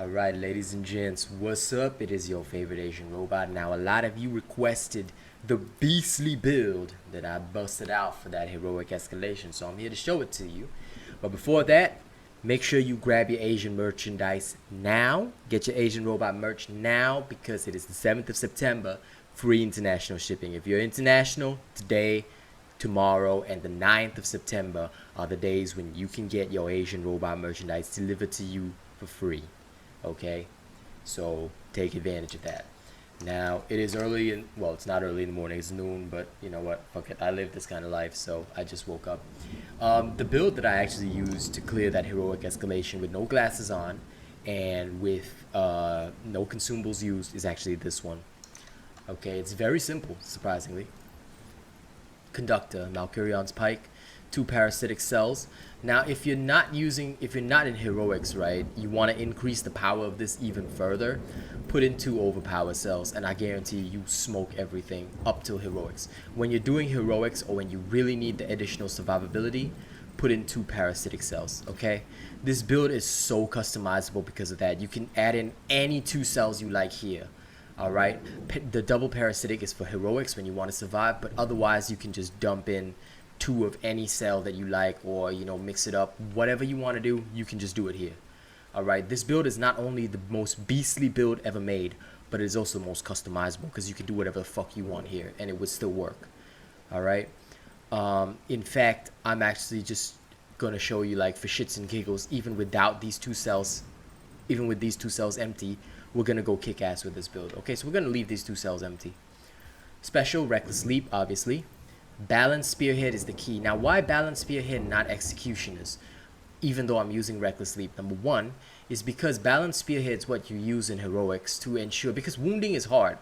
Alright, ladies and gents, what's up? It is your favorite Asian robot. Now, a lot of you requested the beastly build that I busted out for that heroic escalation, so I'm here to show it to you. But before that, make sure you grab your Asian merchandise now. Get your Asian robot merch now because it is the 7th of September, free international shipping. If you're international, today, tomorrow, and the 9th of September are the days when you can get your Asian robot merchandise delivered to you for free. Okay, so take advantage of that. Now it is early in, well, it's not early in the morning, it's noon, but you know what, fuck it, I live this kind of life, so I just woke up. The build that I actually used to clear that heroic escalation with no glasses on and with no consumables used is actually this one. Okay, it's very simple, surprisingly. Conductor, Malkurion's Pike, 2 parasitic cells. Now, if you're not in heroics, right, you want to increase the power of this even further, put in 2 overpower cells, and I guarantee you smoke everything up till heroics. When you're doing heroics or when you really need the additional survivability, put in 2 parasitic cells. Okay, this build is so customizable because of that. You can add in any 2 cells you like here. Alright, the double parasitic is for heroics when you want to survive, but otherwise you can just dump in 2 of any cell that you like, or you know, mix it up. Whatever you want to do, you can just do it here. Alright, this build is not only the most beastly build ever made, but it is also the most customizable because you can do whatever the fuck you want here and it would still work. Alright, in fact, I'm actually just gonna show you, like, for shits and giggles, even without these 2 cells, even with these 2 cells empty, we're gonna go kick ass with this build. Okay, so we're gonna leave these 2 cells empty. Special, Reckless Leap, obviously. Balanced Spearhead is the key. Now, why Balanced Spearhead, not Executioners? Even though I'm using Reckless Leap, number one, is because Balanced Spearhead is what you use in Heroics to ensure, because wounding is hard.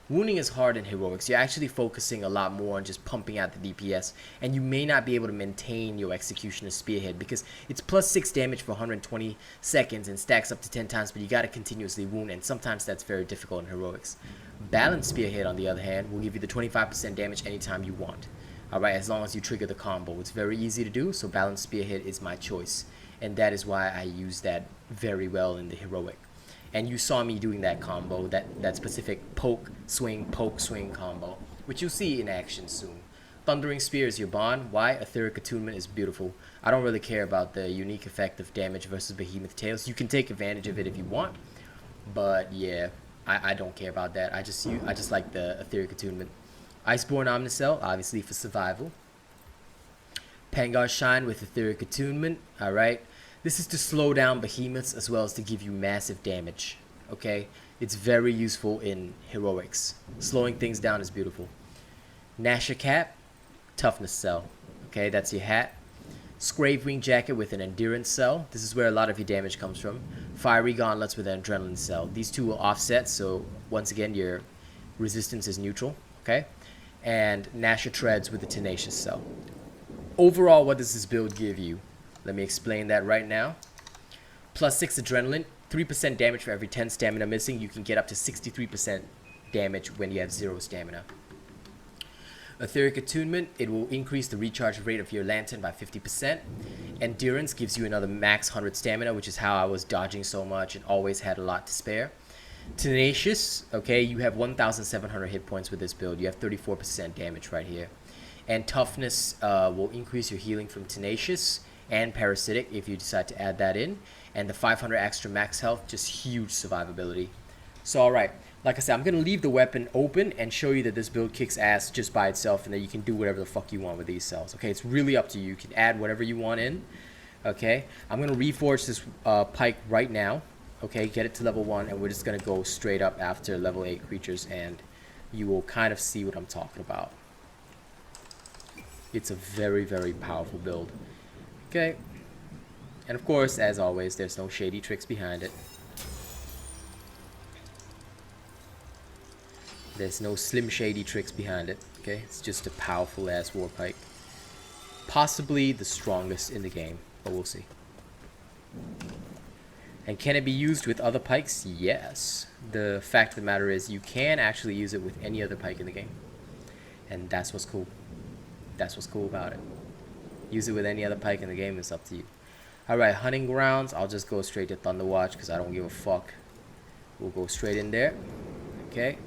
Wounding is hard in Heroics. You're actually focusing a lot more on just pumping out the DPS, and you may not be able to maintain your Executioner Spearhead because it's plus 6 damage for 120 seconds and stacks up to 10 times, but you gotta continuously wound, and sometimes that's very difficult in Heroics. Balanced Spearhead, on the other hand, will give you the 25% damage anytime you want. Alright, as long as you trigger the combo. It's very easy to do, so Balanced Spearhead is my choice, and that is why I use that very well in the Heroic. And you saw me doing that combo, that specific poke, swing combo, which you'll see in action soon. Thundering Spear is your bond. Why? Etheric Attunement is beautiful. I don't really care about the unique effect of damage versus Behemoth Tails. You can take advantage of it if you want, but yeah, I don't care about that. I just like the Etheric Attunement. Iceborne Omnicell, obviously for survival. Pangar Shine with Etheric Attunement, alright. This is to slow down behemoths as well as to give you massive damage. Okay, it's very useful in heroics. Slowing things down is beautiful. Nasha Cap, toughness cell. Okay, that's your hat. Scrave Wing Jacket with an endurance cell. This is where a lot of your damage comes from. Fiery Gauntlets with an adrenaline cell. These two will offset, so once again your resistance is neutral. Okay, and Nasha Treads with the tenacious cell. Overall, what does this build give you? Let me explain that right now. Plus 6 adrenaline, 3% damage for every 10 stamina missing. You can get up to 63% damage when you have 0 stamina. Etheric Attunement, it will increase the recharge rate of your lantern by 50%. Endurance gives you another max 100 stamina, which is how I was dodging so much and always had a lot to spare. Tenacious, okay, you have 1,700 hit points with this build. You have 34% damage right here. And Toughness will increase your healing from Tenacious and Parasitic if you decide to add that in. And the 500 extra max health, just huge survivability. So alright, like I said, I'm going to leave the weapon open and show you that this build kicks ass just by itself and that you can do whatever the fuck you want with these cells. Okay, it's really up to you. You can add whatever you want in. Okay, I'm going to reforge this pike right now. Okay, get it to level 1 and we're just going to go straight up after level 8 creatures and you will kind of see what I'm talking about. It's a very, very powerful build. Okay, and of course, as always, there's no shady tricks behind it. There's no slim shady tricks behind it. Okay, it's just a powerful ass war pike. Possibly the strongest in the game, but we'll see. And can it be used with other pikes? Yes. The fact of the matter is you can actually use it with any other pike in the game. And that's what's cool. That's what's cool about it. Use it with any other pike in the game, it's up to you. Alright, hunting grounds. I'll just go straight to Thunderwatch because I don't give a fuck. We'll go straight in there. Okay.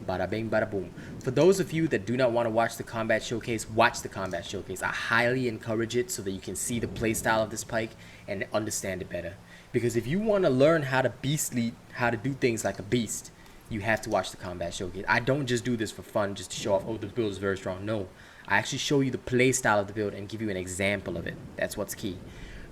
Bada bing, bada boom. For those of you that do not want to watch the combat showcase, watch the combat showcase. I highly encourage it so that you can see the playstyle of this pike and understand it better. Because if you want to learn how to do things like a beast, you have to watch the combat showcase. I don't just do this for fun, just to show off, oh, this build is very strong. No, I actually show you the playstyle of the build and give you an example of it. That's what's key.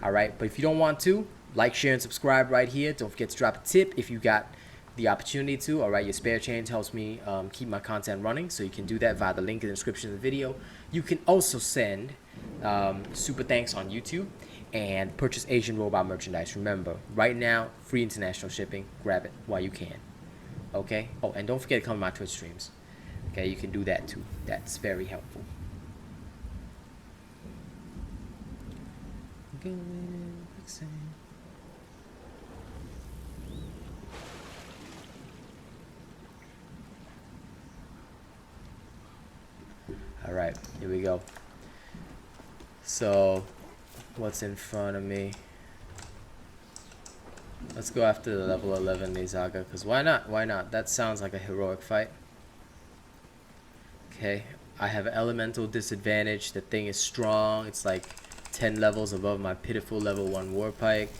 Alright, but if you don't want to, like, share, and subscribe right here. Don't forget to drop a tip if you got the opportunity to. Alright, your spare change helps me keep my content running, so you can do that via the link in the description of the video. You can also send super thanks on YouTube and purchase Asian Robot merchandise. Remember, right now, free international shipping. Grab it while you can. Okay? Oh, and don't forget to come to my Twitch streams. Okay, you can do that too. That's very helpful. Alright, here we go. So, what's in front of me? Let's go after the level 11 Nizaga, because why not? Why not? That sounds like a heroic fight. Okay, I have elemental disadvantage. The thing is strong. It's like 10 levels above my pitiful level 1 war pike.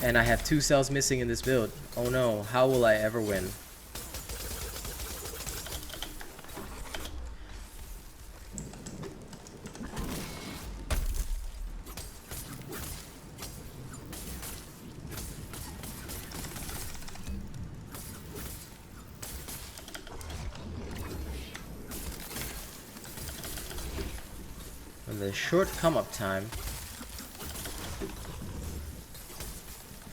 And I have 2 cells missing in this build. Oh no, how will I ever win? The short come up time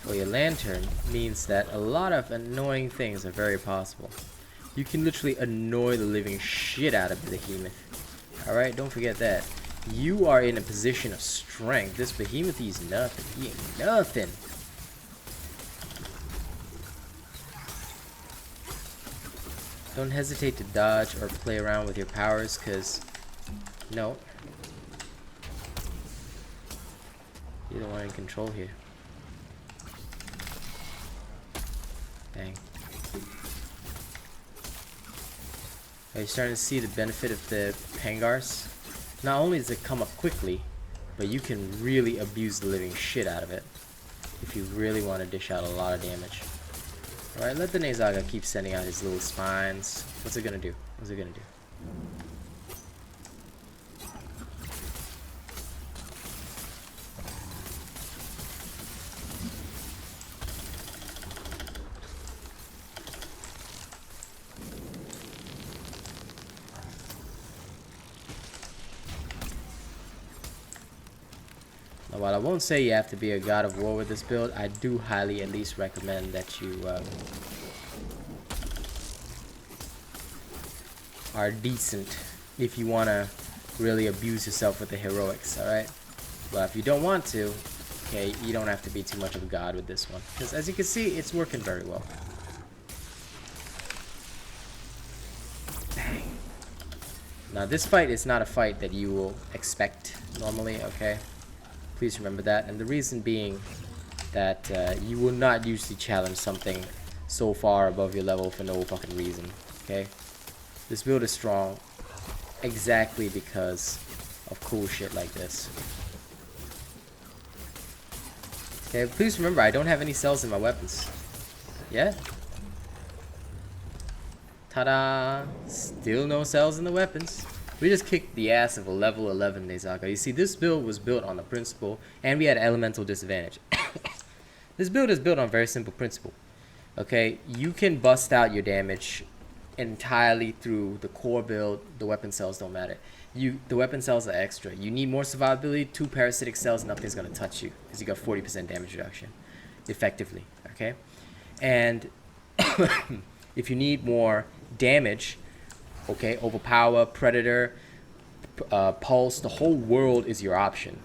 for your lantern means that a lot of annoying things are very possible. You can literally annoy the living shit out of the behemoth. Alright, don't forget that. You are in a position of strength. This behemoth is nothing. He ain't nothing. Don't hesitate to dodge or play around with your powers, because no. You're the one in control here. Dang. Are you starting to see the benefit of the Pangars? Not only does it come up quickly, but you can really abuse the living shit out of it if you really want to dish out a lot of damage. Alright, let the Nizaga keep sending out his little spines. What's it gonna do? What's it gonna do? While I won't say you have to be a god of war with this build, I do highly at least recommend that you are decent if you want to really abuse yourself with the heroics, alright? But if you don't want to, okay, you don't have to be too much of a god with this one. Because as you can see, it's working very well. Dang. Now this fight is not a fight that you will expect normally, okay? Please remember that, and the reason being that you will not usually challenge something so far above your level for no fucking reason, okay? This build is strong exactly because of cool shit like this. Okay, please remember, I don't have any cells in my weapons. Yeah? Ta-da! Still no cells in the weapons. We just kicked the ass of a level 11 Nizaga. You see, this build was built on the principle, and we had elemental disadvantage. This build is built on a very simple principle. Okay, you can bust out your damage entirely through the core build. The weapon cells don't matter. The weapon cells are extra. You need more survivability, 2 parasitic cells, nothing's gonna touch you because you got 40% damage reduction, effectively. Okay, and if you need more damage, okay, overpower, predator, pulse, the whole world is your option.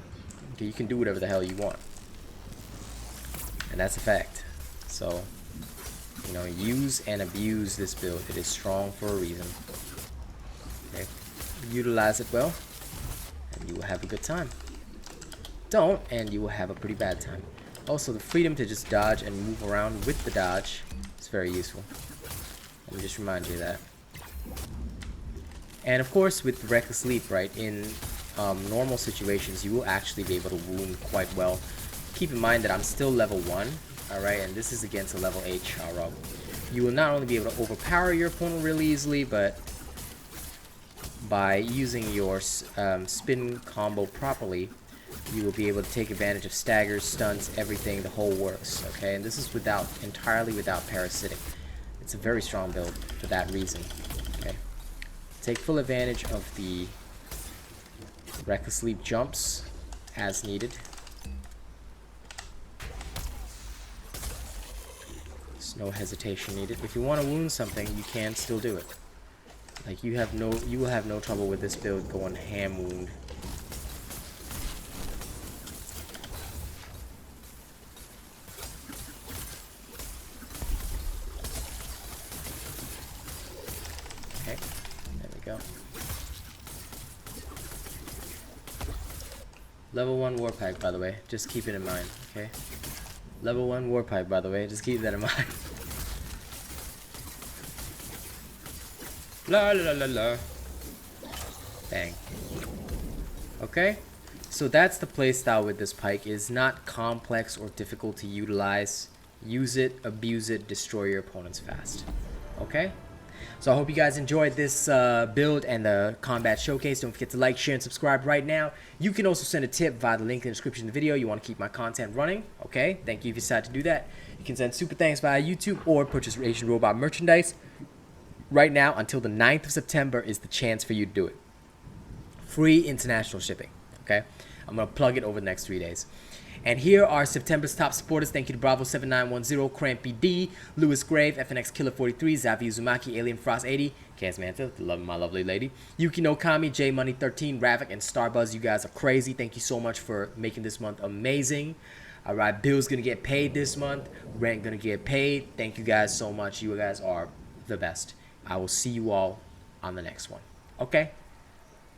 Okay, you can do whatever the hell you want, and that's a fact. So, you know, use and abuse this build. It is strong for a reason. Okay, utilize it well, and you will have a good time. don't, and you will have a pretty bad time. Also, the freedom to just dodge and move around with the dodge is very useful. Let me just remind you of that. And of course, with Reckless Leap, right, in normal situations, you will actually be able to wound quite well. Keep in mind that I'm still level 1, alright, and this is against a level 8 Charog. You will not only be able to overpower your opponent really easily, but by using your spin combo properly, you will be able to take advantage of staggers, stunts, everything, the whole works, okay? And this is entirely without parasitic. It's a very strong build for that reason, okay? Take full advantage of the Reckless Leap jumps as needed. There's no hesitation needed. If you want to wound something, you can still do it. Like you will have no trouble with this build going ham wound. Okay, there we go. Level 1 War Pike, by the way, just keep it in mind, okay? Level 1 War Pike, by the way, just keep that in mind. La la la la. Bang. Okay, so that's the playstyle with this pike. It is not complex or difficult to utilize. Use it, abuse it, destroy your opponents fast. Okay? So I hope you guys enjoyed this build and the combat showcase. Don't forget to like, share, and subscribe right now. You can also send a tip via the link in the description of the video. You want to keep my content running, okay? Thank you if you decide to do that. You can send super thanks via YouTube or purchase Asian Robot merchandise. Right now, until the 9th of September is the chance for you to do it. Free international shipping, okay? I'm going to plug it over the next 3 days. And here are September's top supporters. Thank you to Bravo7910, Crampy D, Lewis Grave, FNX Killer 43, Zavi Uzumaki, Alien Frost 80, Kaz Manta, love my lovely lady, Yuki no Kami, J Money 13, Ravik, and Starbuzz. You guys are crazy. Thank you so much for making this month amazing. All right, Bill's going to get paid this month. Rent going to get paid. Thank you guys so much. You guys are the best. I will see you all on the next one. Okay?